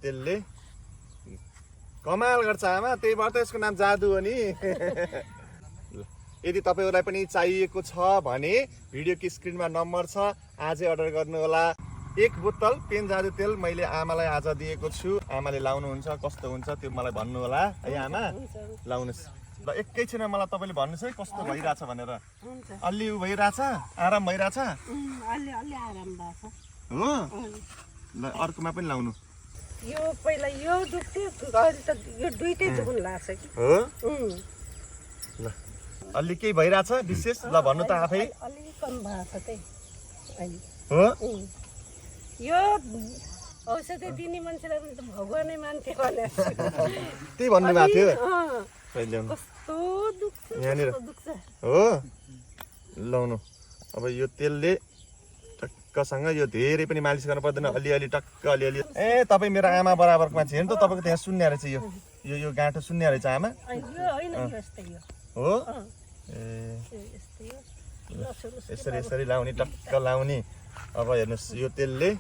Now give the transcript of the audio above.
तेलले कमाल गर्छ आमा, त्यही भएर त यसको नाम जादु हो नि। यदि तपाईँहरूलाई पनि चाहिएको छ भने भिडियोको स्क्रिनमा नम्बर छ, आजै अर्डर गर्नु होला। 1 बोतल पेन जादु तेल मैले आमालाई आज दिएको छु। आमाले लाउनुहुन्छ, कस्तो हुन्छ त्यो मलाई भन्नु होला है आमा। लाउनुहोस् ल, एकैछिनमा मलाई तपाईँले भन्नुहोस् है कस्तो भइरहेछ भनेर। अलि उ भइरहेछ, आराम भइरहेछ हो। ल अर्कोमा पनि लाउनु। यो पहिला यो दुख्थ्यो, अहिले त यो दुईटै दुख्न लाग्छ कि हो। ल अलि केही भइरहेछ विशेष? ल भन्नु त आफै। अलि कम भएको छ त्यही अहिले हो। यो औषधि दिने मान्छेलाई पनि त भगवानै मान्थे भने त्यही भन्नुभएको थियो कहिले कस्तो दुख्छ यहाँनिर दुख्छ हो। लाउनु अब यो तेलले टक्कसँग, यो धेरै पनि मालिस गर्नु पर्दैन, अलिअलि टक्क अलिअलि। ए तपाईँ मेरो आमा बराबरको मान्छे हेर्नु त, तपाईँको त्यहाँ सुन्ने रहेछ यो यो यो गाँठो सुन्ने रहेछ आमा यो होइन यो यस्तै हो हो। ए यस्तै हो। यसरी यसरी लाउने, टक्क लाउने। अब हेर्नुहोस् यो तेलले